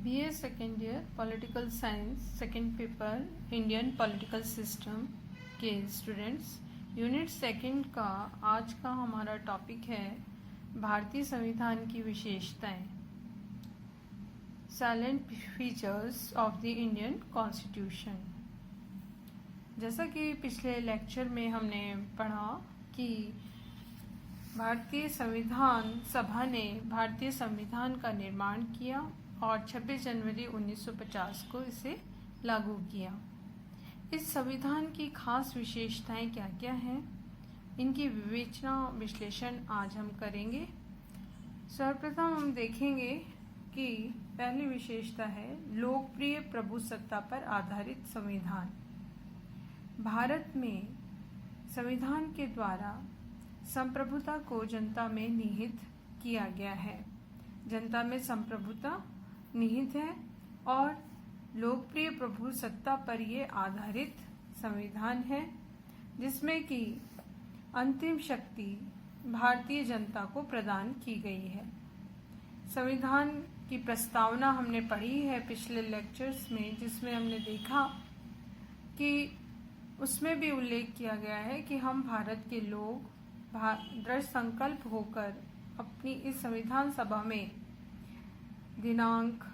BA second year political science second paper Indian political system के students, unit second का आज का हमारा टॉपिक है भारतीय संविधान की विशेषताएं, salient features of the Indian constitution. जैसा कि पिछले लेक्चर में हमने पढ़ा कि भारतीय संविधान सभा ने भारतीय संविधान का निर्माण किया और 26 जनवरी 1950 को इसे लागू किया। इस संविधान की खास विशेषताएं क्या क्या हैं, इनकी विवेचना विश्लेषण आज हम करेंगे। सर्वप्रथम हम देखेंगे कि पहली विशेषता है लोकप्रिय प्रभुसत्ता पर आधारित संविधान। भारत में संविधान के द्वारा संप्रभुता को जनता में निहित किया गया है। जनता में संप्रभुता निहित है और लोकप्रिय प्रभुसत्ता पर ये आधारित संविधान है, जिसमें कि अंतिम शक्ति भारतीय जनता को प्रदान की गई है। संविधान की प्रस्तावना हमने पढ़ी है पिछले लेक्चर्स में, जिसमें हमने देखा कि उसमें भी उल्लेख किया गया है कि हम भारत के लोग दृढ़ संकल्प होकर अपनी इस संविधान सभा में दिनांक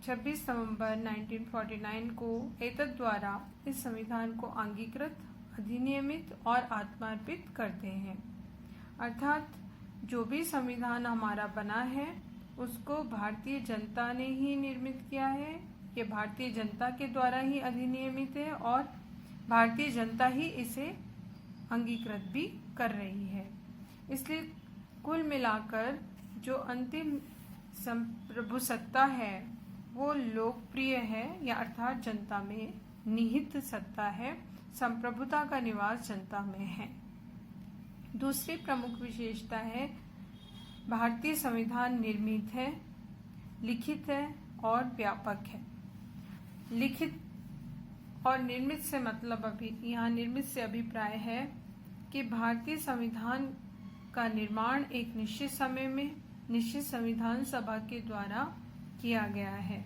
26 नवंबर 1949 को एतद द्वारा इस संविधान को अंगीकृत, अधिनियमित और आत्मार्पित करते हैं। अर्थात जो भी संविधान हमारा बना है उसको भारतीय जनता ने ही निर्मित किया है, ये भारतीय जनता के द्वारा ही अधिनियमित है और भारतीय जनता ही इसे अंगीकृत भी कर रही है। इसलिए कुल मिलाकर जो अंतिम प्रभुसत्ता है वो लोकप्रिय है, या अर्थात जनता में निहित सत्ता है। संप्रभुता का निवास जनता में है। दूसरी प्रमुख विशेषता है भारतीय संविधान निर्मित है, लिखित है और व्यापक है। लिखित और निर्मित से मतलब यहाँ निर्मित से अभिप्राय है कि भारतीय संविधान का निर्माण एक निश्चित समय में निश्चित संविधान सभा के द्वारा किया गया है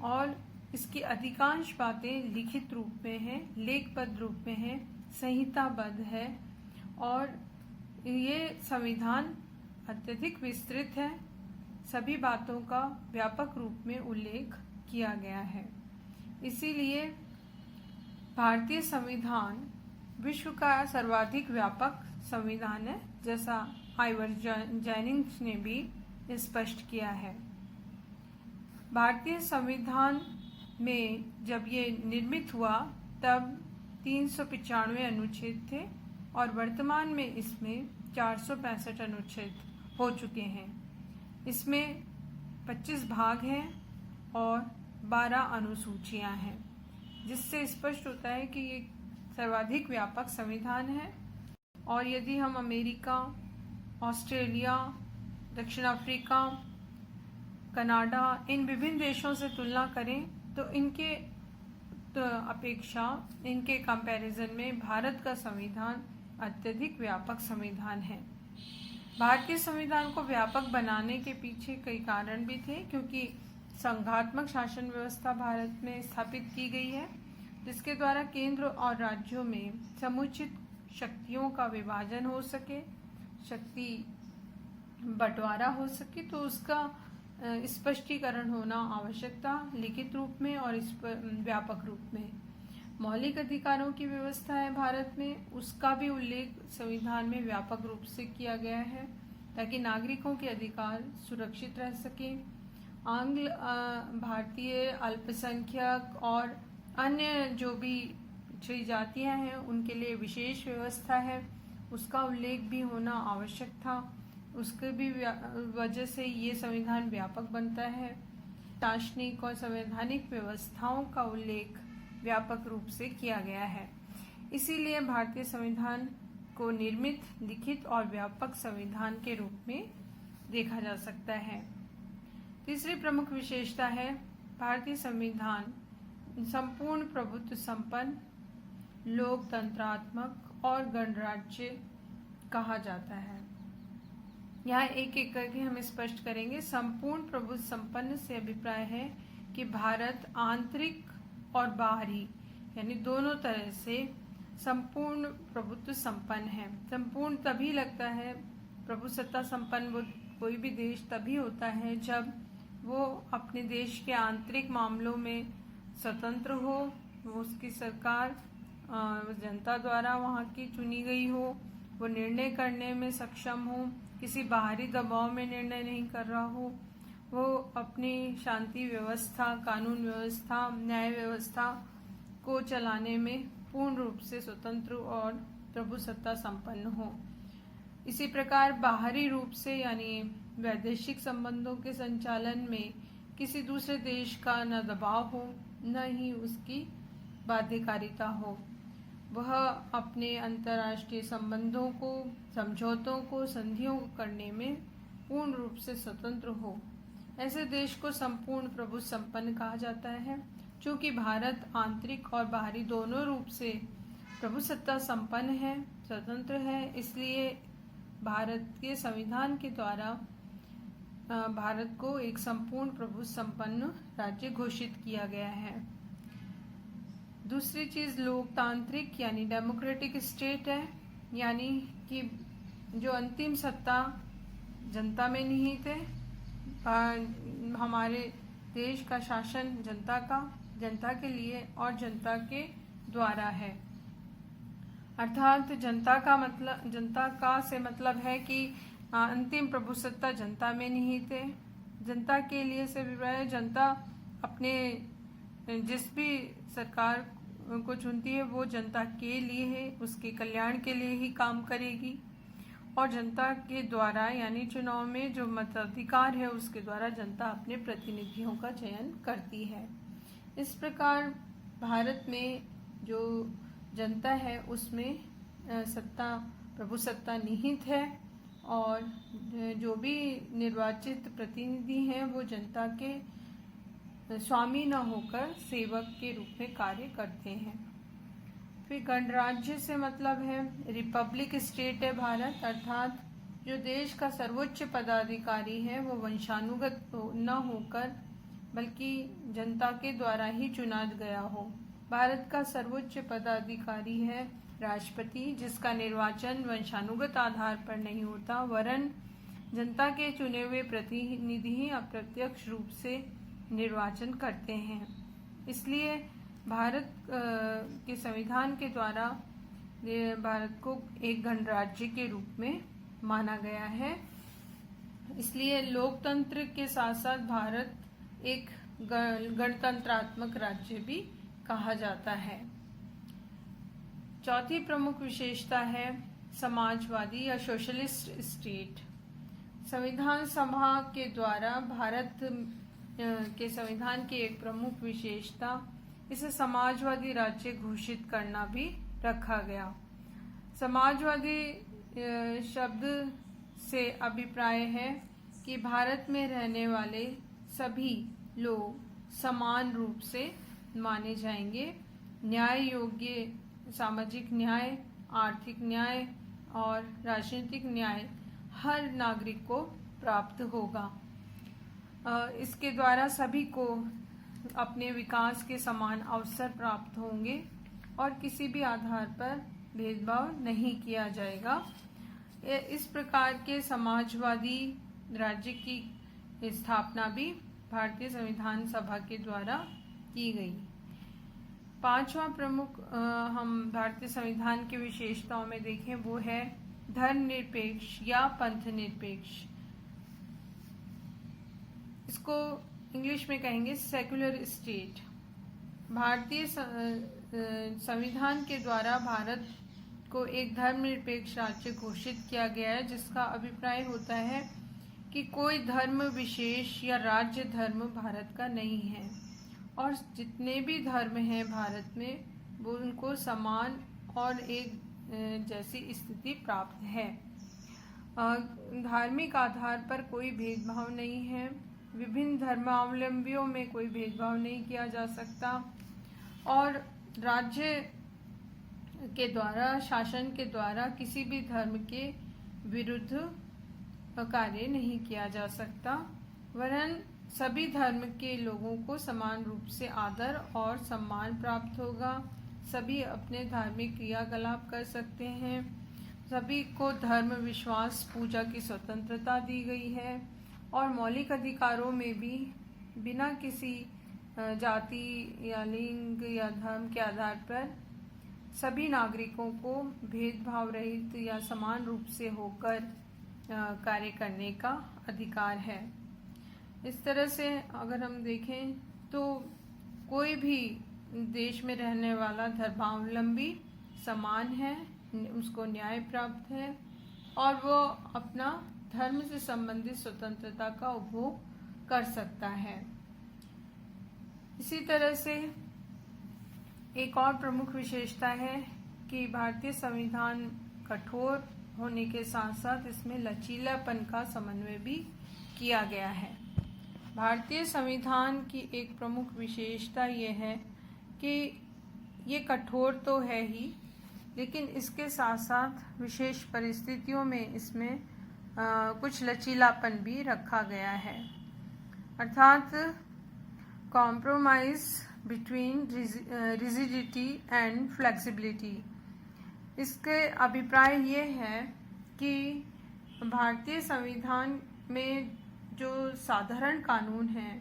और इसकी अधिकांश बातें लिखित रूप में हैं, लेखबद्ध रूप में हैं, संहिताबद्ध है और ये संविधान अत्यधिक विस्तृत है। सभी बातों का व्यापक रूप में उल्लेख किया गया है। इसीलिए भारतीय संविधान विश्व का सर्वाधिक व्यापक संविधान है, जैसा आइवर जेनिंग्स ने भी स्पष्ट किया है। भारतीय संविधान में जब ये निर्मित हुआ तब 395 अनुच्छेद थे और वर्तमान में इसमें 465 अनुच्छेद हो चुके हैं। इसमें 25 भाग हैं और 12 अनुसूचियां हैं, जिससे स्पष्ट होता है कि ये सर्वाधिक व्यापक संविधान है। और यदि हम अमेरिका, ऑस्ट्रेलिया, दक्षिण अफ्रीका, कनाडा, इन विभिन्न देशों से तुलना करें तो इनके अपेक्षा, इनके कंपैरिजन में भारत का संविधान अत्यधिक व्यापक संविधान है। भारतीय संविधान को व्यापक बनाने के पीछे कई कारण भी थे, क्योंकि संघात्मक शासन व्यवस्था भारत में स्थापित की गई है, जिसके द्वारा केंद्र और राज्यों में समुचित शक्तियों का विभाजन हो सके, शक्ति बंटवारा हो सके, तो उसका स्पष्टीकरण होना आवश्यक था, लिखित रूप में और इस व्यापक रूप में। मौलिक अधिकारों की व्यवस्था है भारत में, उसका भी उल्लेख संविधान में व्यापक रूप से किया गया है, ताकि नागरिकों के अधिकार सुरक्षित रह सके। आंग्ल भारतीय अल्पसंख्यक और अन्य जो भी पिछड़ी जातियां हैं उनके लिए विशेष व्यवस्था है, उसका उल्लेख भी होना आवश्यक था। उसके भी वजह से ये संविधान व्यापक बनता है। दार्शनिक और संवैधानिक व्यवस्थाओं का उल्लेख व्यापक रूप से किया गया है। इसीलिए भारतीय संविधान को निर्मित, लिखित और व्यापक संविधान के रूप में देखा जा सकता है। तीसरी प्रमुख विशेषता है भारतीय संविधान संपूर्ण प्रभुत्व संपन्न, लोकतंत्रात्मक और गणराज्य कहा जाता है। यहाँ एक एक करके हम स्पष्ट करेंगे। संपूर्ण प्रभुत्व संपन्न से अभिप्राय है कि भारत आंतरिक और बाहरी यानी दोनों तरह से संपूर्ण प्रभुत्व संपन्न है। संपूर्ण तभी लगता है, प्रभुसत्ता संपन्न वो कोई भी देश तभी होता है जब वो अपने देश के आंतरिक मामलों में स्वतंत्र हो, वो उसकी सरकार जनता द्वारा वहाँ की चुनी गई हो, वो निर्णय करने में सक्षम हो, किसी बाहरी दबाव में निर्णय नहीं कर रहा हो, वो अपनी शांति व्यवस्था, कानून व्यवस्था, न्याय व्यवस्था को चलाने में पूर्ण रूप से स्वतंत्र और प्रभुसत्ता संपन्न हो। इसी प्रकार बाहरी रूप से यानी वैदेशिक संबंधों के संचालन में किसी दूसरे देश का न दबाव हो, न ही उसकी बाध्यकारिता हो। वह अपने अंतर्राष्ट्रीय संबंधों को, समझौतों को, संधियों को करने में पूर्ण रूप से स्वतंत्र हो। ऐसे देश को संपूर्ण प्रभुत्व संपन्न कहा जाता है। चूँकि भारत आंतरिक और बाहरी दोनों रूप से प्रभुसत्ता संपन्न है, स्वतंत्र है, इसलिए भारत के संविधान के द्वारा भारत को एक संपूर्ण प्रभुत्व संपन्न राज्य घोषित किया गया है। दूसरी चीज लोकतांत्रिक यानी डेमोक्रेटिक स्टेट है, यानी कि जो अंतिम सत्ता जनता में निहित है। हमारे देश का शासन जनता के लिए और जनता के द्वारा है। अर्थात जनता का से मतलब है कि अंतिम प्रभुसत्ता जनता में निहित है। जनता के लिए से अभिप्राय, जनता अपने जिस भी सरकार को चुनती है वो जनता के लिए है, उसके कल्याण के लिए ही काम करेगी और जनता के द्वारा यानी चुनाव में जो मताधिकार है उसके द्वारा जनता अपने प्रतिनिधियों का चयन करती है। इस प्रकार भारत में जो जनता है उसमें प्रभुसत्ता निहित है और जो भी निर्वाचित प्रतिनिधि हैं वो जनता के स्वामी न होकर सेवक के रूप में कार्य करते हैं। फिर गणराज्य से मतलब है रिपब्लिक स्टेट है भारत, अर्थात जो देश का सर्वोच्च पदाधिकारी है वो वंशानुगत न होकर बल्कि जनता के द्वारा ही चुना गया हो। भारत का सर्वोच्च पदाधिकारी है राष्ट्रपति, जिसका निर्वाचन वंशानुगत आधार पर नहीं होता, वरन जनता के चुने हुए प्रतिनिधि ही अप्रत्यक्ष रूप से निर्वाचन करते हैं। इसलिए भारत के संविधान के द्वारा भारत को एक गणराज्य के रूप में माना गया है। इसलिए लोकतंत्र के साथ साथ भारत एक गणतंत्रात्मक राज्य भी कहा जाता है। चौथी प्रमुख विशेषता है समाजवादी या सोशलिस्ट स्टेट। संविधान सभा के द्वारा भारत के संविधान की एक प्रमुख विशेषता इसे समाजवादी राज्य घोषित करना भी रखा गया। समाजवादी शब्द से अभिप्राय है कि भारत में रहने वाले सभी लोग समान रूप से माने जाएंगे। न्याय योग्य सामाजिक न्याय, आर्थिक न्याय और राजनीतिक न्याय हर नागरिक को प्राप्त होगा। इसके द्वारा सभी को अपने विकास के समान अवसर प्राप्त होंगे और किसी भी आधार पर भेदभाव नहीं किया जाएगा। इस प्रकार के समाजवादी राज्य की स्थापना भी भारतीय संविधान सभा के द्वारा की गई। पांचवा प्रमुख हम भारतीय संविधान की विशेषताओं में देखें वो है धर्मनिरपेक्ष या पंथ निरपेक्ष। इसको इंग्लिश में कहेंगे सेक्युलर स्टेट। भारतीय संविधान के द्वारा भारत को एक धर्मनिरपेक्ष राज्य घोषित किया गया है, जिसका अभिप्राय होता है कि कोई धर्म विशेष या राज्य धर्म भारत का नहीं है और जितने भी धर्म हैं भारत में वो उनको समान और एक जैसी स्थिति प्राप्त है। धार्मिक आधार पर कोई भेदभाव नहीं है, विभिन्न धर्मावलंबियों में कोई भेदभाव नहीं किया जा सकता और राज्य के द्वारा, शासन के द्वारा किसी भी धर्म के विरुद्ध कार्य नहीं किया जा सकता, वरन सभी धर्म के लोगों को समान रूप से आदर और सम्मान प्राप्त होगा। सभी अपने धार्मिक क्रियाकलाप कर सकते हैं। सभी को धर्म, विश्वास, पूजा की स्वतंत्रता दी गई है और मौलिक अधिकारों में भी बिना किसी जाति या लिंग या धर्म के आधार पर सभी नागरिकों को भेदभाव रहित या समान रूप से होकर कार्य करने का अधिकार है। इस तरह से अगर हम देखें तो कोई भी देश में रहने वाला धर्मावलंबी समान है, उसको न्याय प्राप्त है और वो अपना धर्म से संबंधित स्वतंत्रता का उपभोग कर सकता है। इसी तरह से एक और प्रमुख विशेषता है कि भारतीय संविधान कठोर होने के साथ साथ इसमें लचीलापन का समन्वय भी किया गया है। भारतीय संविधान की एक प्रमुख विशेषता ये है कि ये कठोर तो है ही, लेकिन इसके साथ साथ विशेष परिस्थितियों में इसमें कुछ लचीलापन भी रखा गया है, अर्थात compromise between rigidity and flexibility. इसके अभिप्राय ये है कि भारतीय संविधान में जो साधारण कानून है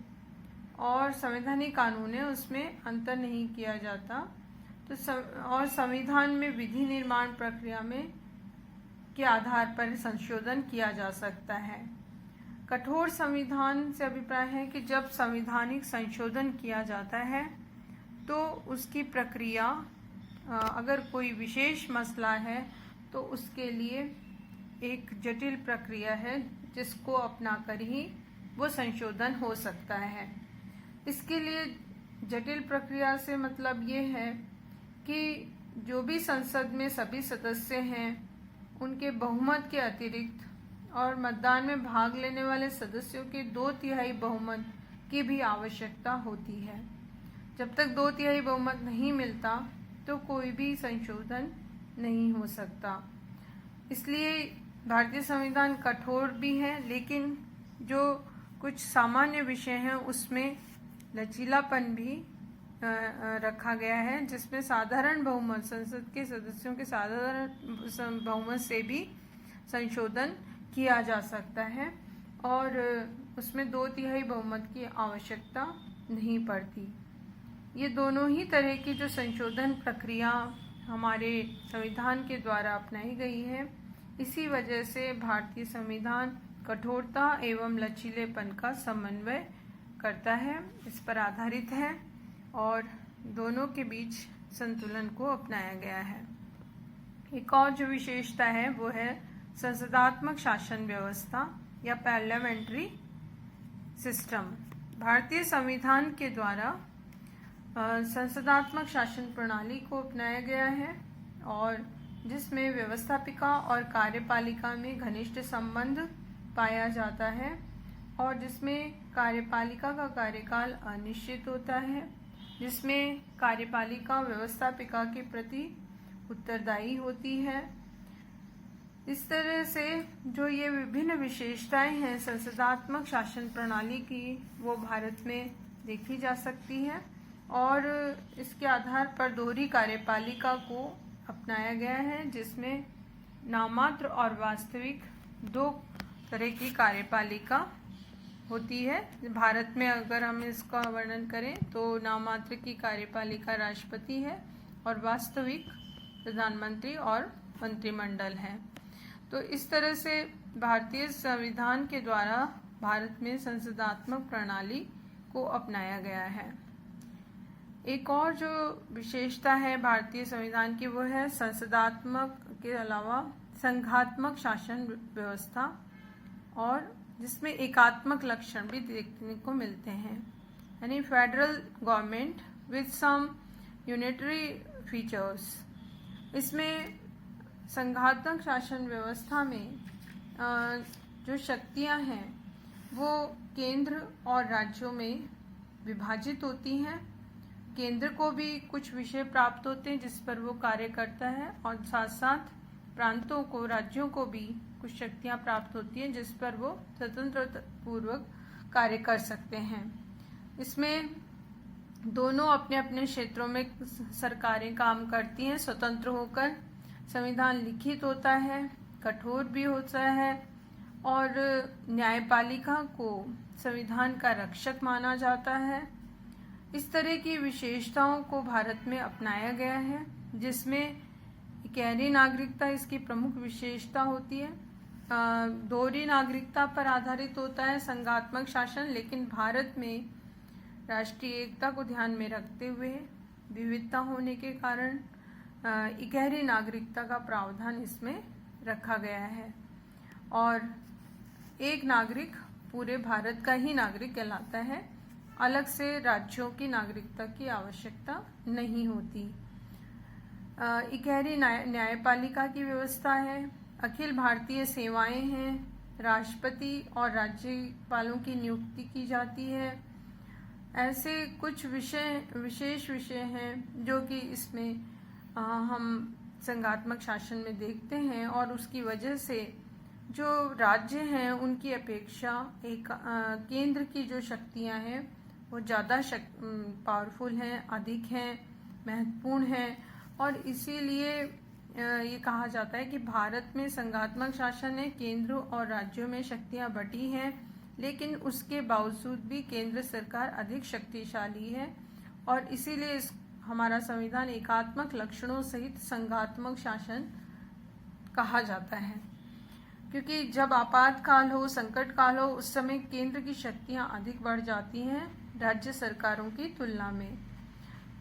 और संवैधानिक कानून है उसमें अंतर नहीं किया जाता, तो और संविधान में विधि निर्माण प्रक्रिया में के आधार पर संशोधन किया जा सकता है। कठोर संविधान से अभिप्राय है कि जब संवैधानिक संशोधन किया जाता है तो उसकी प्रक्रिया, अगर कोई विशेष मसला है तो उसके लिए एक जटिल प्रक्रिया है जिसको अपनाकर ही वो संशोधन हो सकता है। इसके लिए जटिल प्रक्रिया से मतलब ये है कि जो भी संसद में सभी सदस्य हैं उनके बहुमत के अतिरिक्त और मतदान में भाग लेने वाले सदस्यों के 2/3 बहुमत की भी आवश्यकता होती है। जब तक 2/3 बहुमत नहीं मिलता तो कोई भी संशोधन नहीं हो सकता। इसलिए भारतीय संविधान कठोर भी है, लेकिन जो कुछ सामान्य विषय हैं उसमें लचीलापन भी रखा गया है, जिसमें साधारण बहुमत, संसद के सदस्यों के साधारण बहुमत से भी संशोधन किया जा सकता है और उसमें 2/3 बहुमत की आवश्यकता नहीं पड़ती। ये दोनों ही तरह की जो संशोधन प्रक्रिया हमारे संविधान के द्वारा अपनाई गई है, इसी वजह से भारतीय संविधान कठोरता एवं लचीलेपन का समन्वय करता है, इस पर आधारित है और दोनों के बीच संतुलन को अपनाया गया है। एक और जो विशेषता है वो है संसदात्मक शासन व्यवस्था या पार्लियामेंट्री सिस्टम। भारतीय संविधान के द्वारा संसदात्मक शासन प्रणाली को अपनाया गया है और जिसमें व्यवस्थापिका और कार्यपालिका में घनिष्ठ संबंध पाया जाता है और जिसमें कार्यपालिका का कार्यकाल अनिश्चित होता है, जिसमें कार्यपालिका व्यवस्थापिका के प्रति उत्तरदायी होती है। इस तरह से जो ये विभिन्न विशेषताएं हैं संसदात्मक शासन प्रणाली की, वो भारत में देखी जा सकती है और इसके आधार पर दोहरी कार्यपालिका को अपनाया गया है, जिसमें नाममात्र और वास्तविक 2 तरह की कार्यपालिका होती है। भारत में अगर हम इसका वर्णन करें तो नाममात्र की कार्यपालिका राष्ट्रपति है और वास्तविक प्रधानमंत्री और मंत्रिमंडल है। तो इस तरह से भारतीय संविधान के द्वारा भारत में संसदात्मक प्रणाली को अपनाया गया है। एक और जो विशेषता है भारतीय संविधान की वो है संसदात्मक के अलावा संघात्मक शासन व्यवस्था, और जिसमें एकात्मक लक्षण भी देखने को मिलते हैं, यानी federal government with some unitary features. इसमें संघात्मक शासन व्यवस्था में जो शक्तियां हैं वो केंद्र और राज्यों में विभाजित होती हैं। केंद्र को भी कुछ विषय प्राप्त होते हैं जिस पर वो कार्य करता है और साथ साथ प्रांतों को, राज्यों को भी कुछ शक्तियां प्राप्त होती हैं जिस पर वो स्वतंत्र पूर्वक कार्य कर सकते हैं। इसमें दोनों अपने अपने क्षेत्रों में सरकारें काम करती हैं स्वतंत्र होकर। संविधान लिखित होता है, कठोर भी होता है और न्यायपालिका को संविधान का रक्षक माना जाता है। इस तरह की विशेषताओं को भारत में अपनाया गया है, जिसमें गहरी नागरिकता इसकी प्रमुख विशेषता होती है। दोहरी नागरिकता पर आधारित होता है संघात्मक शासन, लेकिन भारत में राष्ट्रीय एकता को ध्यान में रखते हुए विविधता होने के कारण गहरी नागरिकता का प्रावधान इसमें रखा गया है और एक नागरिक पूरे भारत का ही नागरिक कहलाता है। अलग से राज्यों की नागरिकता की आवश्यकता नहीं होती। गहरी न्यायपालिका की व्यवस्था है। अखिल भारतीय सेवाएं हैं। राष्ट्रपति और राज्यपालों की नियुक्ति की जाती है। ऐसे कुछ विशेष विषय हैं जो कि इसमें हम संघात्मक शासन में देखते हैं और उसकी वजह से जो राज्य हैं उनकी अपेक्षा केंद्र की जो शक्तियां हैं वो ज़्यादा पावरफुल हैं, अधिक हैं, महत्वपूर्ण हैं और इसीलिए ये कहा जाता है कि भारत में संघात्मक शासन है। केंद्र और राज्यों में शक्तियां बटी हैं, लेकिन उसके बावजूद भी केंद्र सरकार अधिक शक्तिशाली है और इसीलिए हमारा संविधान एकात्मक लक्षणों सहित संघात्मक शासन कहा जाता है। क्योंकि जब आपातकाल हो, संकट काल हो, उस समय केंद्र की शक्तियां अधिक बढ़ जाती हैं राज्य सरकारों की तुलना में।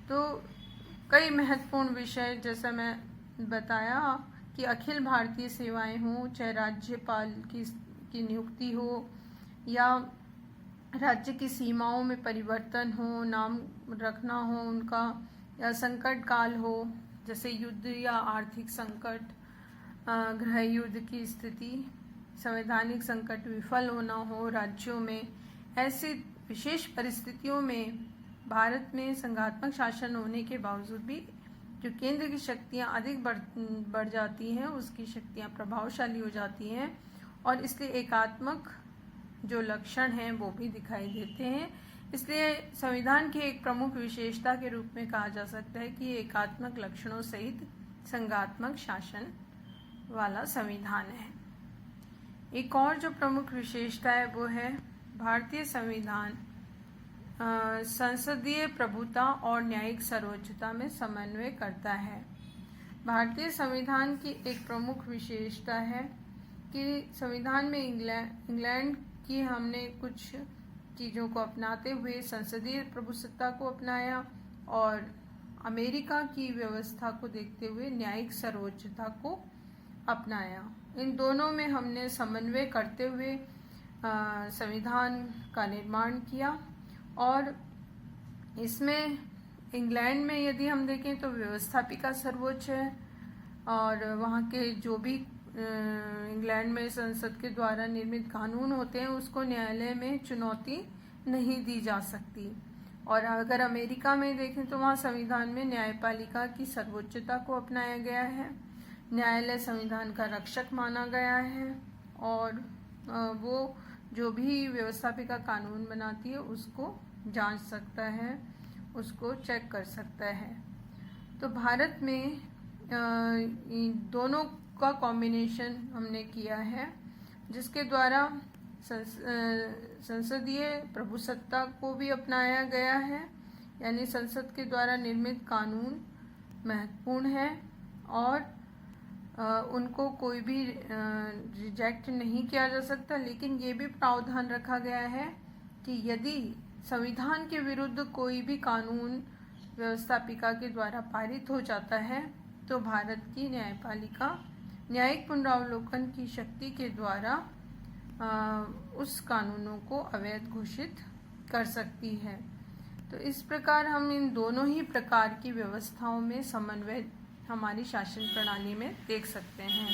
तो कई महत्वपूर्ण विषय जैसा मैं बताया कि अखिल भारतीय सेवाएं हों, चाहे राज्यपाल की नियुक्ति हो या राज्य की सीमाओं में परिवर्तन हो, नाम रखना हो उनका, या संकट काल हो जैसे युद्ध या आर्थिक संकट, गृह युद्ध की स्थिति, संवैधानिक संकट विफल होना हो राज्यों में, ऐसी विशेष परिस्थितियों में भारत में संघात्मक शासन होने के बावजूद भी जो केंद्र की शक्तियां अधिक बढ़ जाती हैं, उसकी शक्तियां प्रभावशाली हो जाती हैं और इसलिए एकात्मक जो लक्षण हैं वो भी दिखाई देते हैं। इसलिए संविधान की एक प्रमुख विशेषता के रूप में कहा जा सकता है कि एकात्मक लक्षणों सहित संघात्मक शासन वाला संविधान है। एक और जो प्रमुख विशेषता है वो है भारतीय संविधान संसदीय प्रभुता और न्यायिक सर्वोच्चता में समन्वय करता है। भारतीय संविधान की एक प्रमुख विशेषता है कि संविधान में इंग्लैंड की हमने कुछ चीज़ों को अपनाते हुए संसदीय प्रभुसत्ता को अपनाया और अमेरिका की व्यवस्था को देखते हुए न्यायिक सर्वोच्चता को अपनाया। इन दोनों में हमने समन्वय करते हुए संविधान का निर्माण किया और इसमें इंग्लैंड में यदि हम देखें तो व्यवस्थापिका सर्वोच्च है और वहाँ के जो भी इंग्लैंड में संसद के द्वारा निर्मित कानून होते हैं उसको न्यायालय में चुनौती नहीं दी जा सकती। और अगर अमेरिका में देखें तो वहाँ संविधान में न्यायपालिका की सर्वोच्चता को अपनाया गया है। न्यायालय संविधान का रक्षक माना गया है और वो जो भी व्यवस्थापिका कानून बनाती है उसको जांच सकता है, उसको चेक कर सकता है। तो भारत में दोनों का कॉम्बिनेशन हमने किया है जिसके द्वारा संसदीय प्रभुसत्ता को भी अपनाया गया है, यानी संसद के द्वारा निर्मित कानून महत्वपूर्ण है और उनको कोई भी रिजेक्ट नहीं किया जा सकता। लेकिन ये भी प्रावधान रखा गया है कि यदि संविधान के विरुद्ध कोई भी कानून व्यवस्थापिका के द्वारा पारित हो जाता है तो भारत की न्यायपालिका न्यायिक पुनरावलोकन की शक्ति के द्वारा उस कानूनों को अवैध घोषित कर सकती है। तो इस प्रकार हम इन दोनों ही प्रकार की व्यवस्थाओं में समन्वय हमारी शासन प्रणाली में देख सकते हैं।